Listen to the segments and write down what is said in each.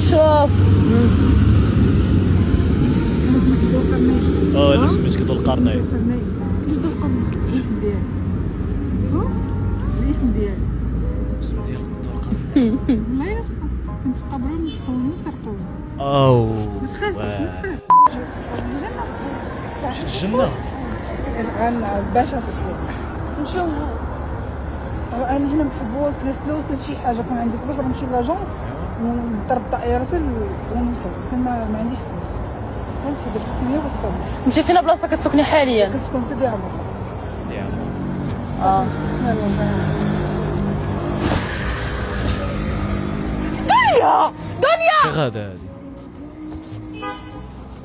نشوف. لا سميت كذو القرنين. الاسم ديالي الاسم ديالي الاسم ديال ذو القرنين. لا يخص كنت في قبر مسكوني وسرقوني. اوه مسخر الجنة عن باشا تسليم نمشيو. انا هنا محبوس لا فلوس لا شي حاجه. كون عندي فلوس غنمشي لاجونس ونضرب الطائره حتى ونوصل. ما عنديش فلوس فهمتي. دابا خصني نوصل. انت فين بلاصه كتسكني حاليا؟ كتكون سيدي عمر. دنيا غادا هادي.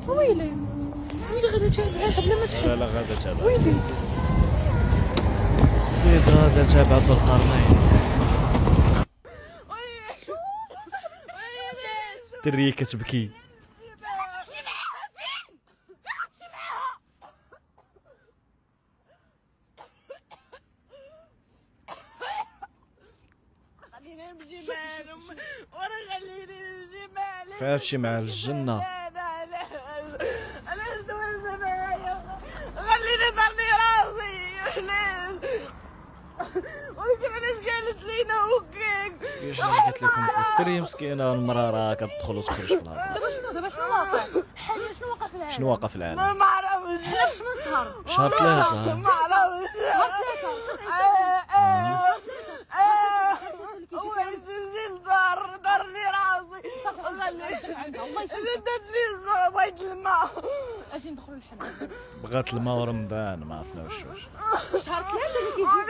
ويلي غادا تابعها بلا ما تحس. لا غادا تابع. ويلي زيد غادا تابع ذو القرنين. درية كتبكي. فين تمشي مع الجنة؟ خليني ضرني راسي ولكن علاش قالت لينا هكاك؟ ايش قالت لكم؟ دري مسكينة المرأة راه كتدخل وتخرج في الهضرة. دابا شنو واقع حاليا؟ شنو واقع في العالم؟ شنو واقع في العالم؟ ما عرفتش. حنا في شنو شهر؟ شهر 3. ما عرفتش. شهر 3. هو يمشي للدار ضرني راسي الله شدتني بغيت الماء. اجي ندخلوا الحمام. بغات الماء ورمضان ما عرفناش واش شهر 3 اللي كيجي.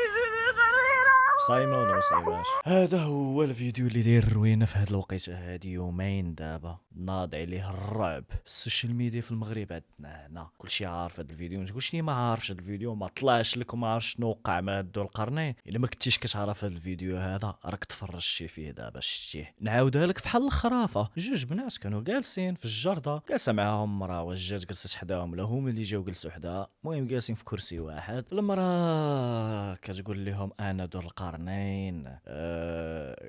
صايمة ولا ما صايماش. هذا هو الفيديو اللي داير روينة في هاد الوقيته هادي. يومين دابا ناض عليه الرعب. السوشيال ميديا في المغرب عندنا هنا كلشي عارف هاد الفيديو. ما تقولش لي ما عارفش هاد الفيديو ما طلعش لك وما عرفش شنو وقع مع ذو القرنين. الا ما كنتيش كتعرف هاد الفيديو هذا راك تفرجتي فيه دابا شتيه. نعاودها لك بحال الخرافه. جوج بنات كانوا جالسين في الجرده، جالسه معاهم مراه واش جات جلست حداهم ولا هما اللي جاو جلسوا حداها. المهم جالسين في كرسي واحد. المراه كتقول لهم انا ذو القرنين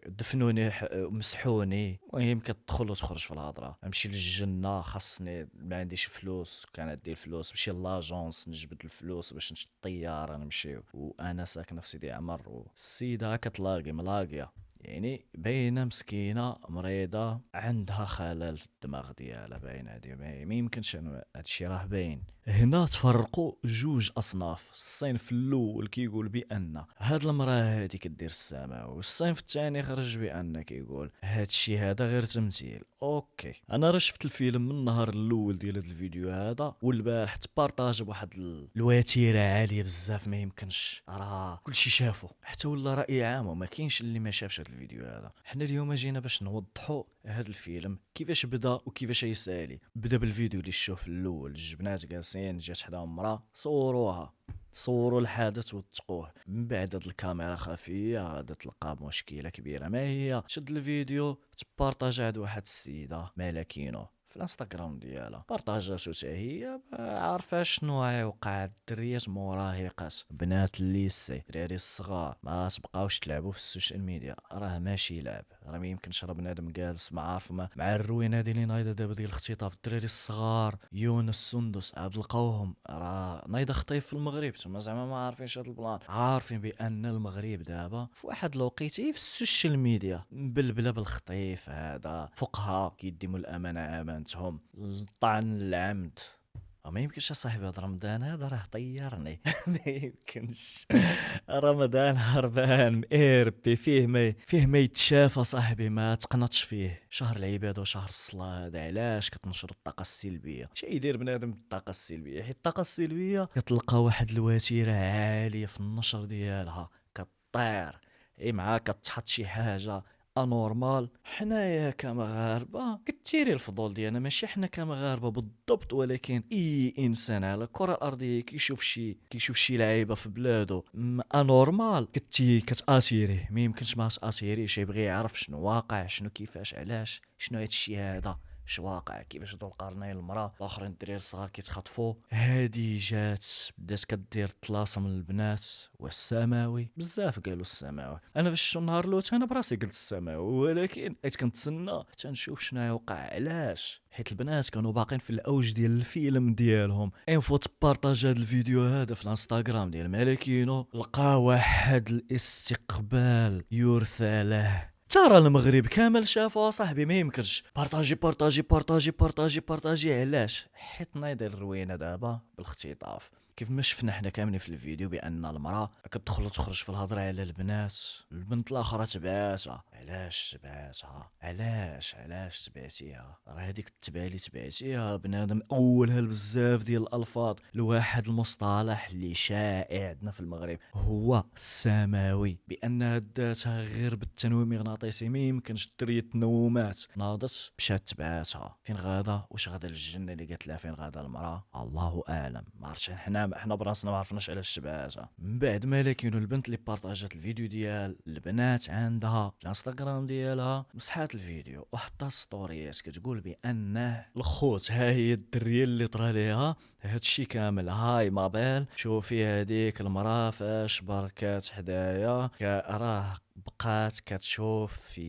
دفنوني مسحوني. المهم كتدخل وتخرج في الهضره. نمشي للجنه خاصني ما عنديش فلوس. كان عندي الفلوس نمشي لاجونس نجبد الفلوس باش نشد الطياره نمشيو. وانا ساكنه في سيدي عمر والسيده كتلاقي ملاقيه يعني باينه مسكينه مريضه عندها خلل في الدماغ ديالها. باينه هادي ما يمكنش هادشي راه باين. هنا تفرقوا جوج اصناف. الصنف الاول كيقول بان هاد المراه هادي كدير السماء، والصنف الثاني خرج بان كيقول هادشي هذا غير تمثيل. اوكي انا راه شفت الفيلم من النهار الاول ديال هاد الفيديو هذا، والبارح تبارطاج بواحد الوتيره عاليه بزاف ما يمكنش. راه كلشي شافو حتى ولا راي عام وما كاينش اللي ما شافش هاد الفيديو هذا. حنا اليوم جينا باش نوضحوا هاد الفيلم كيفاش بدا وكيفاش يسالي. بدا بالفيديو اللي شوف الاول جوج بنات جالسين جات حداهم مراه صوروا الحدث وتقوه. من بعد هاد الكاميرا خفيه غادا تلقى مشكله كبيره. ما هي شد الفيديو تبارطاج عند واحد السيده مالكينو في الانستغرام ديالها. بارطاجاتو حتى هي عارفه شنو غيوقع. الدريات مراهقات بنات الليسي الدراري الصغار ما تبقاوش تلعبوا في السوشيال ميديا. راه ماشي لعب. راه ما يمكنش راه بنادم جالس ما عارف مع الروينه ديال اللي نايضه دابا ديال الاختطاف. الدراري الصغار يونس سندس عاد لقاوهم راه نايضه خطيف في المغرب. تما زعما ما عارفينش هذا البلان. عارفين بان المغرب دابا في واحد الوقيته في السوشيال ميديا مبلبله بالخطيف. هذا فقهاء كيديموا الامانه امانتهم. الطعن العمد ما يمكنش صاحبي. هذا رمضان هذا راه طيرني. ما يمكنش. رمضان هربان مقربي فيه ما يتشافى صاحبي. ما تقنطش فيه. شهر العباده وشهر الصلاه. هذا علاش كتنشر الطاقه السلبيه. شي يدير بنادم بالطاقه السلبيه؟ حيت الطاقه السلبيه كتلقى واحد الوتيره عاليه في النشر ديالها كطير. معاك كتحط شي حاجه انورمال. حنايا كمغاربه كتيري الفضول ديالنا ماشي حنا كمغاربه بالضبط، ولكن اي انسان على الكره الارضيه كيشوف شي لعيبه في بلادو انورمال كتاثيري. ما يمكنش ما تاثيريش. يبغي يعرف شنو واقع شنو كيفاش علاش شنو هادشي هذا. واقع كيفاش دو القرنين المراه الاخرين الدراري الصغار كيتخطفوا. هادي جات بدات كدير طلاسم للبنات والسماوي بزاف قالوا السماوي. انا فاش شفت النهار الاول انا براسي قلت السماوي، ولكن حيت كنتسنى حتى نشوف شنو يوقع. علاش؟ حيت البنات كانوا باقين في الاوج ديال الفيلم ديالهم. انفو تبارطاج هذا الفيديو هذا في الانستغرام ديال مالكينو، لقى واحد الاستقبال يرثى له. ترى المغرب كامل شافوها صاحبي، ما يمكنش. بارطاجي بارطاجي بارطاجي بارطاجي بارطاجي. علاش؟ حيت نايض الروينه دابا بالاختطاف. كيف ما شفنا حنا كاملين في الفيديو بان المراه كتدخل وتخرج في الهضره على البنات، البنت الاخرى تبعاتها. علاش تبعاتها؟ علاش تبعتيها؟ راه هذيك تبعتيها بنادم اولها بزاف ديال الالفاظ لواحد المصطلح اللي شائع عندنا في المغرب هو السماوي، بانها داتها غير بالتنويم المغناطيسي. ما يمكنش الدريه تنومات ناضت مشات تبعاتها. فين غادا؟ واش غادا للجنه اللي قالت لها فين غادا المراه؟ الله اعلم، ما عرفتش. حنا براسنا ما عرفناش علاش تبعاتها. من بعد ما لكن البنت اللي بارطاجات الفيديو ديال البنات عندها في الانستغرام ديالها مسحات الفيديو وحطها ستوريات كتقول بانه الخوت ها هي الدريه اللي طرا ليها هادشي كامل. هاي مابيل شوفي هذيك المراه فاش بركات حدايا راه بقات كتشوف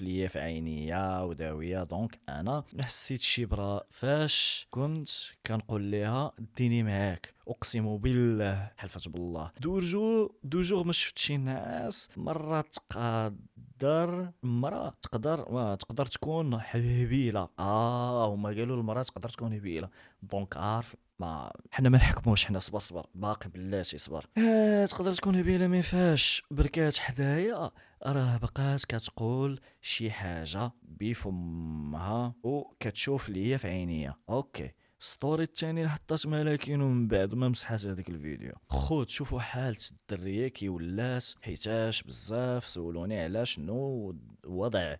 ليا في عينيا وداويه. دونك انا ما حسيت شي برا فاش كنت كنقول ليها ديني معاك. اقسم بالله حلفت بالله دوجو ما شفتش ناس مرة المرأة تقدر تكون هبيله. هما قالوا المرأة تقدر تكون هبيله. دونك عارف ما حنا ما نحكموش، حنا صبر باقي بلاتي صبر. تقدر تكون هبيله من فاش بركات حدايا راه بقات كتقول شي حاجه بفمها وكتشوف ليا في عينيا. اوكي ستوري الثاني اللي حطات ملاكين ومن بعد ما مسحات هذاك الفيديو. خود شوفوا حالة الدريه كي ولات، حيتاش بزاف سولوني على شنو وضع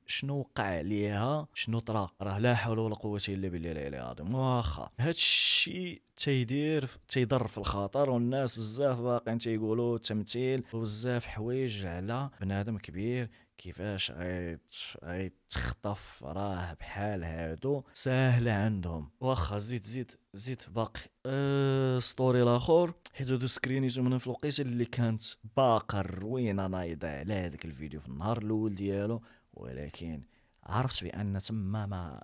شنو وقع ليها شنو طرا. راه لا حول ولا قوه الا بالله العلي العظيم. واخا هادشي تيضر في الخاطر والناس بزاف باقين تيقولوا تمثيل وبزاف حوايج على بنادم كبير كيفاش غيتخطف. راه بحال هادو ساهله عندهم. واخا زيد باقي ستوري الاخر حيت هادو سكرينيتو من في الوقيته اللي كانت باقا الروينه نايضه على هذاك الفيديو في النهار الاول ديالو. ولكن عرفت بان تما ما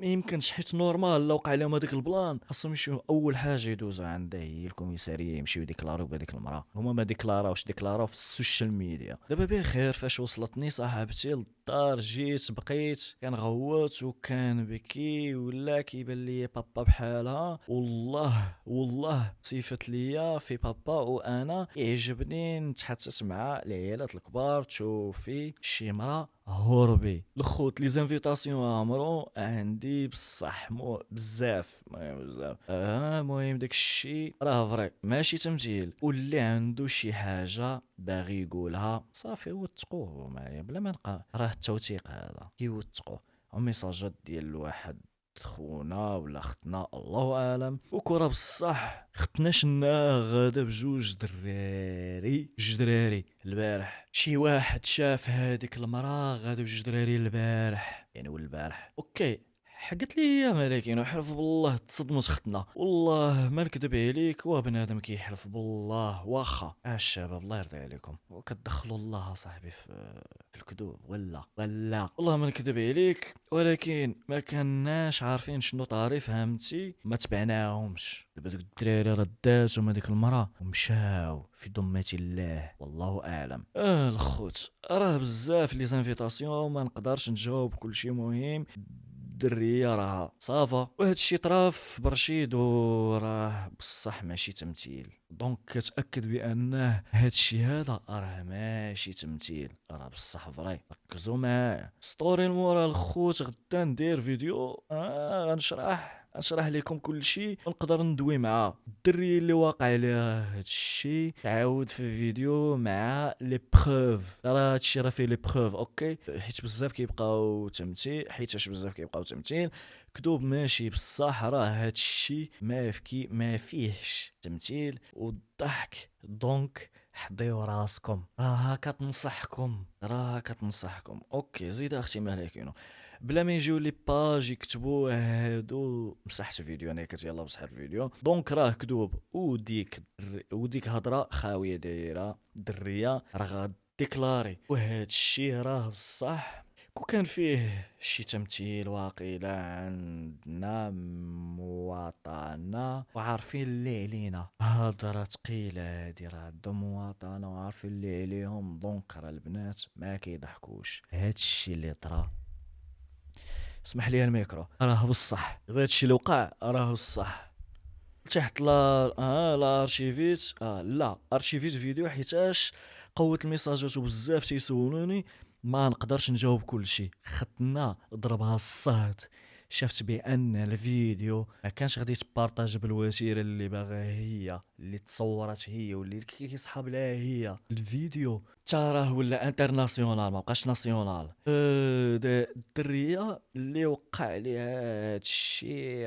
يمكنش حيت نورمال لو وقع لهم هذاك البلان خاصهم يمشيو اول حاجه يدوزوا عند هي الكوميساريه يمشيو ديكلاريو بهذيك المراه. هما ما ديكلاراوش في السوشيال ميديا. دابا بخير فاش وصلتني صاحبتي للدار جيت بقيت كنغوت وكان بكي ولا كيبان لي بابا بحالها. والله صيفت ليا في بابا وانا يعجبني نتحدث مع العيالات الكبار. تشوفي شي مراه هربي الخوت لي زانفيتاسيون عمرو عندي بصح بزاف المهم داك الشيء راه فري ماشي تمثيل. واللي عنده شي حاجه باغي يقولها صافي وثقوه معايا بلا ما نبقى. راه التوثيق هذا كيوثقوه ميساجات ديال الواحد خونا ولا اختنا الله اعلم. وكره بصح ختنا شنا غادا بجوج دراري البارح. شي واحد شاف هذيك المراه غادا بجوج دراري البارح يعني والبارح. اوكي حقت لي يا ملاكين وحلف بالله تصدمت ختنا. والله ما نكذب عليك وبنادم كيحلف بالله. واخا الشباب الله يرضي عليكم وكتدخلوا الله صاحبي في الكذوب ولا والله ما نكذب عليك. ولكن ما كناش عارفين شنو طاري فهمتي ما تبعناهمش. دابا دوك الدراري راه داتهم هذيك المراه ومشاو في ذمه الله والله اعلم. الخوت راه بزاف لي زانفيتاسيون ما نقدرش نجاوب كل شيء. مهم الدريه راه صافا وهذا الشيء طراف برشيد وراه بصح ماشي تمثيل. دونك كتاكد بانه هذا الشيء هذا راه ماشي تمثيل راه بصح فري. ركزوا معايا ستوري المورا الخوت غدا ندير فيديو غنشرح لكم كل شيء ونقدر ندوي مع الدري اللي واقع عليها هذا الشيء. تعاود في فيديو مع لي بروف. راه هادشي راه فيه لي بروف اوكي حيت بزاف كيبقاو تمثيل كذوب ماشي بصح راه هادشي ما فيهش تمثيل والضحك. دونك حضيو راسكم، راها كتنصحكم. اوكي زيد اختي مالكينو بلا ما يجيو لي باج يكتبوا هادو مسحت الفيديو، انا كنت يلاه مسح الفيديو دونك راه كذوب. وديك هضره خاويه دايره دريه راه غديكلاري، وهاد الشيء راه بصح كون كان فيه شي تمثيل واقيلا عندنا مواطنة وعارفين اللي علينا، هضرة تقيلة هادي راه عندهم مواطنة وعارفين اللي عليهم، دونك راه البنات ما كيضحكوش. هادشي اللي طرا اسمح لي الميكرو راه بصح، هادشي اللي وقع راه بصح. تحت لا ارشيفيت لا ارشيفيت فيديو حيتاش قوت الميساجات وبزاف تيسولوني ما نقدرش نجاوب كل شيء. خدنا ضربها الصهد، شفت بان الفيديو ما كانش غادي يتبارطاج بالوسيله اللي باغا هي، اللي تصورت هي واللي كيصحاب لها هي. الفيديو راه ولا انترناسيونال ما بقاش ناسيونال. الدريه اللي وقع عليها هادشي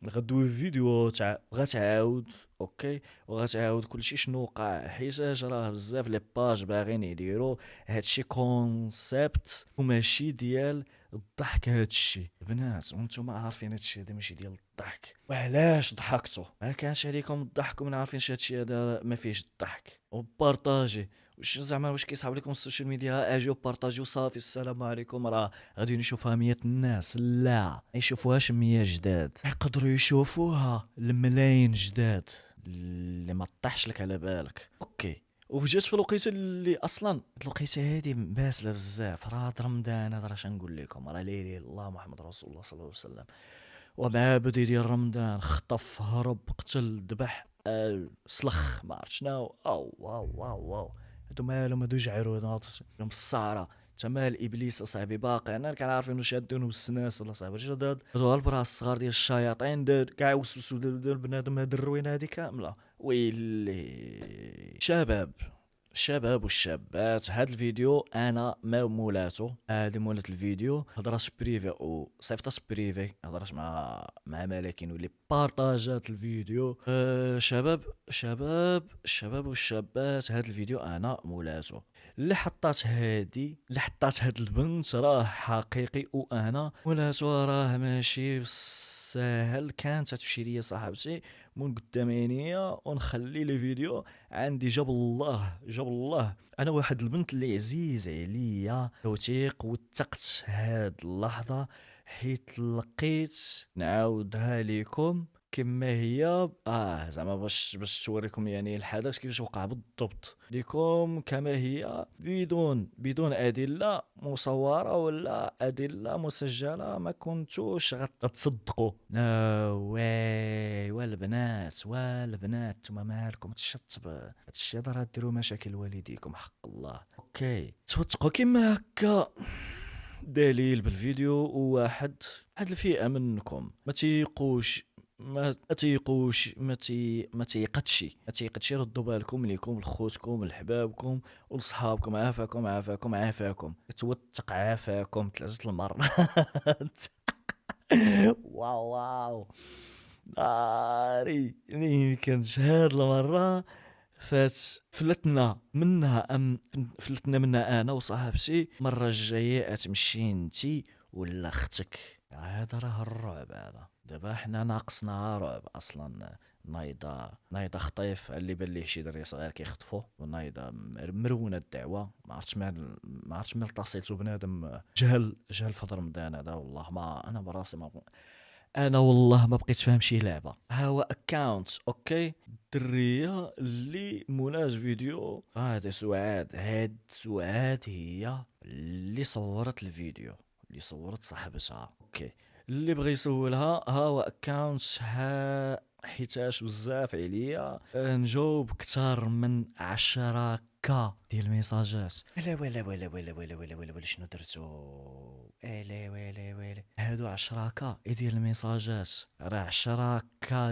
غدوي فيديو تاع غتعاود اوكي، وغتعاود كلشي شنو وقع، حيتاش راه بزاف لي باج باغيين يديروا هادشي كونسيبت وماشي ديال الضحك. هادشي البنات وانتم عارفين هادشي هذا ماشي ديال الضحك. وعلاش ضحكتوا؟ ما كانش عليكم الضحك ومن عارفين هادشي هذا ما فيهش الضحك. وبارطاجي واش زعما واش كيصحاب لكم السوشيال ميديا اجيو بارطاجيو صافي السلام عليكم راه غادي نشوفها 100 الناس؟ لا، ما يشوفوهاش 100 جداد، يقدروا يشوفوها الملايين جداد اللي ما طاحش لك على بالك. اوكي وجات في الوقيته اللي اصلا الوقيته هذه باسله بزاف، راه رمضان هذا، راه شنقول لكم راه لا اله الا الله محمد رسول الله صلى الله عليه وسلم. ومع بدي ديال رمضان خطف هرب قتل ذبح سلخ ما عرفت شنو او واو واو واو هادو مالهم هادو جعروا هادو الصحراء تمال ابليس اصاحبي باقي انا كنعرف انه شادونه بالسناس الله صاحبي الجداد هادو البراس الصغار ديال الشياطين دار كاع وسوسو البنادم هاد الروينه هادي كامله. ويلي شباب والشابات، هاد الفيديو انا ما مولاتو، هادي مولات الفيديو هضرات بريفي وصيفطات بريفي، هضرات مع ملاكين واللي بارطاجات الفيديو. شباب والشابات، هاد الفيديو انا مولاتو. اللي حطات هاد البنت راه حقيقي وانا مولاتو، راه ماشي ساهل. كانت تمشي ليا صاحبتي من قدام عينيا ونخلي لي فيديو عندي جاب الله. انا واحد البنت اللي عزيز عليا توثيق وثقت هاد اللحظه حيت لقيت نعاودها لكم كما هي زعما باش توريكم يعني الحدث كيفاش وقع بالضبط لكم كما هي بدون ادله مصوره ولا ادله مسجله. ما كنتوش غتصدقوا. والبنات نتوما مالكم تشطب هادشي هذا، راه ديروا مشاكل والديكم حق الله. اوكي توثقوا كما هكا. دليل بالفيديو وواحد الفئه منكم ما تيقدش ردوا بالكم ليكم لخوتكم لحبابكم ولصحابكم. عافاكم توثق عافاكم 3 المرات. واو ناري ملي كانت هاد المره فلتنا منها انا وصاحبتي. المره الجايه تمشي انتي ولا اختك. هذا راه الرعب هذا. دابا حنا ناقصنا رعب اصلا. نايضه خطيف اللي بان ليه شي دري صغير كيخطفوا، ونايضه مرونه الدعوه. ما عرفتش ملي اتصلت بنادم جهل في هذا رمضان هذا. والله ما انا براسي والله ما بقيت فاهم شي لعبه. ها هو اكاونت اوكي الدريه اللي مولاج فيديو هذا سعاد. هي اللي صورت الفيديو، اللي صورت صاحبتها. اوكي اللي بغى يسولها ها هو اكاونت حيتاش بزاف عليا نجاوب كثر من 10 ديال الميساجات. ولا شنو درتو؟ ويلي هادو 10 ديال الميساجات، راه 10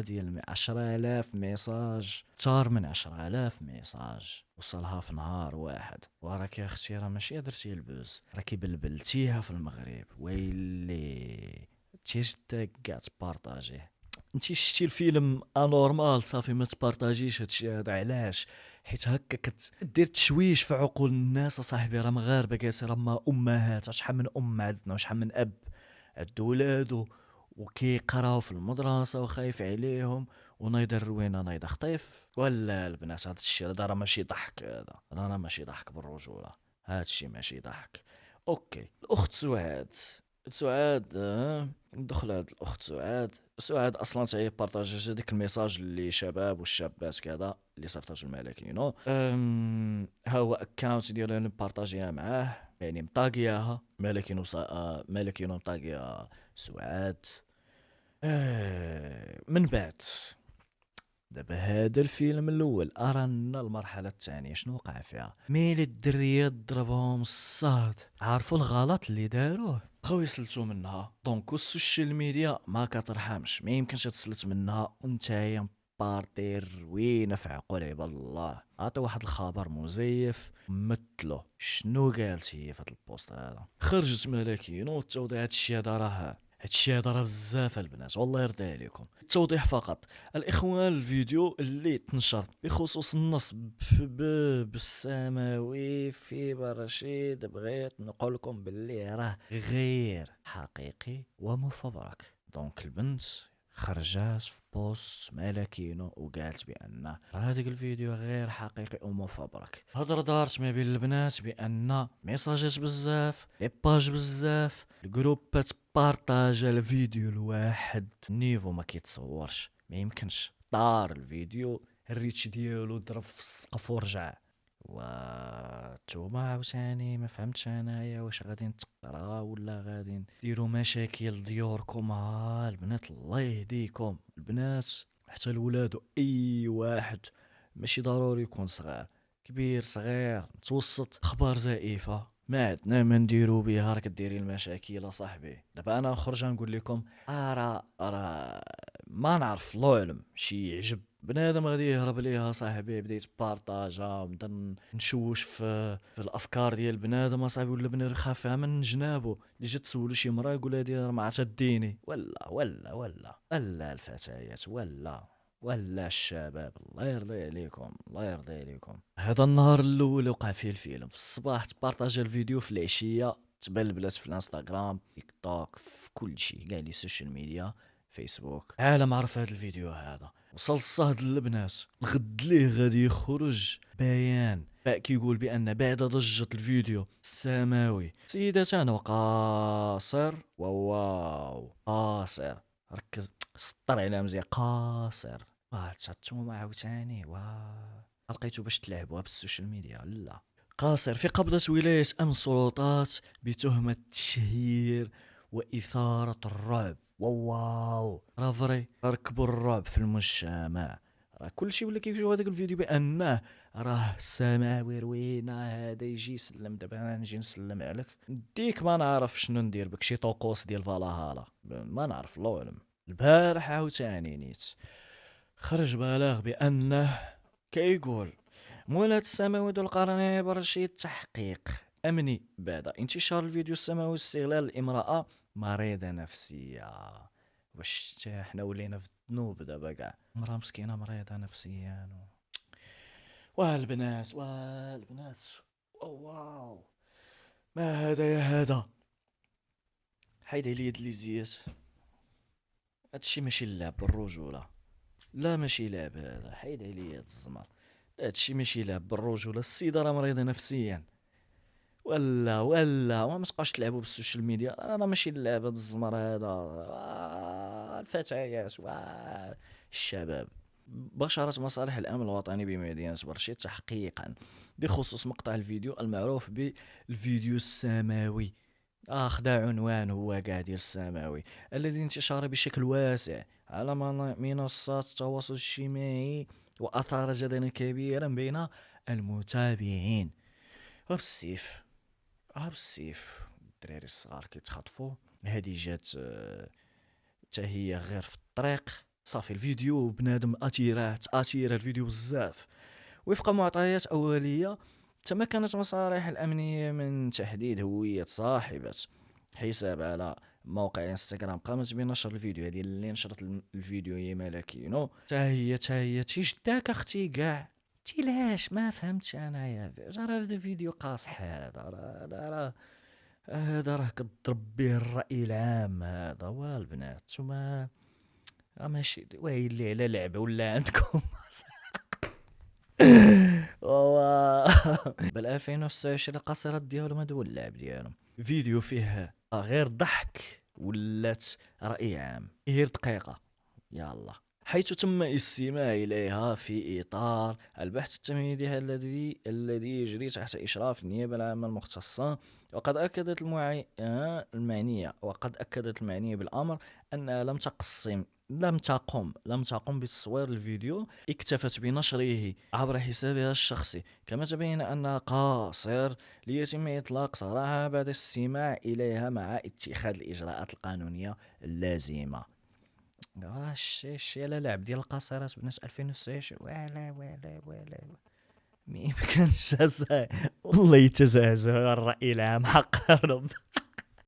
ديال 10,000 ميساج، كثر من 10,000 ميساج وصلها في نهار واحد. وراك يا اختي راه ماشي درتي البوز، راكي بلبلتيها في المغرب. ويلي تيش كاع تبارطاجيه. انتي شتي الفيلم انورمال صافي ما تبارطاجيش هادشي هذا. علاش؟ حيت هكا كدير تشويش في عقول الناس. اصاحبي راه مغاربه كاسي، راه ما امهات، شحال من ام عندنا وشحال من اب عندو ولادو وكيقراو في المدرسه وخايف عليهم ونايض الروينه نايض خطيف. ولا البنات هذا الشيء هذا راه ماشي ضحك، هذا راه ماشي ضحك بالرجوله، هذا الشيء ماشي ضحك. اوكي الاخت سعاد، ندخل هاد الاخت سعاد اصلا حتى هي بارطاجات هذيك الميساج اللي شباب والشابات كذا اللي صيفطاتو الملكينو. ها هو اكونت ديالها اللي بارطاجيها معاه، يعني مطاقياها ملكينو مطاقيا سعاد. من بعد دابا هذا الفيلم الاول ارانا المرحله الثانيه شنو وقع فيها. ميل الدريات ضربهم الصاد، عارفوا الغلط اللي داروه بقاو يسلتوا منها. دونك السوشيال ميديا ما كترحمش، ما يمكنش تسلت منها وانتايا بارتي روينه في عقول عباد الله. عطي واحد الخبر مزيف مثلو شنو قالت هي في هذا البوست هذا. خرجت ملاكينو والتوضيح هادشي هذا راه بزاف البنات والله يرضي عليكم. التوضيح فقط الاخوان، الفيديو اللي تنشر بخصوص النص بالسماوي في برشيد بغيت نقول لكم باللي راه غير حقيقي ومفبرك. دونك البنت خرجات في بوست ملكينو وقالت بان هذاك الفيديو غير حقيقي ومفبرك. دارت ما بين البنات بان ميساجات بزاف، لي باج بزاف، الجروبات بارطاجا الفيديو الواحد نيفو ما كيتصورش، ما يمكنش. طار الفيديو الريتش ديالو ضرب في السقف ورجع. وانتوما عاوتاني ما فهمتش انايا واش غادي تقرا ولا غادي ديروا مشاكل ديوركم. البنات الله يهديكم، البنات حتى الولاد اي واحد ماشي ضروري يكون صغير، كبير صغير متوسط، اخبار زائفه ما عندنا ما نديرو بها. راك ديري المشاكل صاحبي. دابا انا نخرج نقول لكم راه ما نعرف الله اعلم شي يعجب بنادم غادي يهرب ليها صاحبي، بديت بارطاجا بدا نشوش في الافكار ديال بنادم صاحبي، ولا بنادم خافها من جنابو اللي جات تسولو شي مرا يقول هادي راه ما عرفتش ديني ولا الفتيات ولا الشباب. الله يرضي عليكم. هذا النهار الاول وقع فيه الفيلم. في الصباح تبارطاجا الفيديو، في العشيه تبلبلات في الانستغرام، تيك توك، في كل شيء كاع لي سوشيال ميديا، فيسبوك، عالم عرف هذا الفيديو هذا. وصل الصهد للبنات الغد ليه غادي يخرج بيان كيقول بان بعد ضجة الفيديو السماوي سيدات انا قاصر واو قاصر، ركز سطر على مزيان قاصر. تشاتوما عاوتاني لقيتو باش تلعبوها بالسوشيال ميديا. لا، قاصر في قبضة ولاية أمن السلطات بتهمة تشهير وإثارة الرعب. واو راه فري ركبوا الرعب في المجتمع. راه كلشي ولا كيشوف هذاك الفيديو بانه راه سماوي روينه هذا يجي يسلم. دابا انا نجي نسلم عليك نديك ما نعرف شنو ندير بك، شي طقوس ديال فالهالا ما نعرف الله اعلم. البارح عاوتاني نيت خرج بلاغ بانه كيقول مولات السماوي ذو القرن برشيد تحقيق امني بعد انتشار الفيديو السماوي استغلال الامراه مريضه نفسيه. واش حنا ولينا في الذنوب دابا كاع؟ مرا مسكينه مريضه نفسيا والبنات واو ما هذا يا هذا. حيد على اليد اللي زيات، هادشي ماشي اللعب بالرجوله، لا ماشي لعب هذا. حيد على يد الزمر، هادشي ماشي لعب بالرجوله. السيده راه مريضه نفسيا ولا وما تبقاوش تلعبوا بالسوشيال ميديا. انا ماشي اللعب هذا الزمر هذا. الفتيات الشباب. بشرت مصالح الامن الوطني بمدينه برشيد تحقيقا بخصوص مقطع الفيديو المعروف بالفيديو السماوي، اخذ عنوان هو قاعد السماوي، الذي انتشر بشكل واسع على منصات التواصل الاجتماعي واثار جدلا كبيرا بين المتابعين. بالسيف الدراري الصغار كيتخطفوا. هذه جات حتى هي غير في الطريق صافي الفيديو بنادم اثير الفيديو بزاف. وفق معطيات اوليه تمكنت مصالح الامنيه من تحديد هويه صاحبه حساب على موقع انستغرام قامت بنشر الفيديو. هذه اللي نشرت الفيديو هي ملكينو، حتى هي تيشداك اختي كاع. تيلاش ما فهمتش انايا، راه الفيديو قاصح هذا راه كضرب به الرأي العام. هذا هو البنات نتوما ماشي وهي اللي على لعبه ولا عندكم بل 2026 القصيرات ديالهم هذا هو اللعب ديالهم. فيديو فيه غير ضحك ولات رأي عام غير دقيقة يلا، حيث تم الاستماع إليها في إطار البحث التمهيدي الذي يجري تحت إشراف النيابة العامة المختصة. وقد أكدت المعنية بالأمر أنها لم تقم بتصوير الفيديو، اكتفت بنشره عبر حسابها الشخصي. كما تبين أنها قاصر ليتم إطلاق سراحها بعد الاستماع إليها مع اتخاذ الإجراءات القانونية اللازمة. الشيء لا لعب ديال القاصرات بنات 2026 ولا مي كانش والله يتزعزع الرأي العام حق رب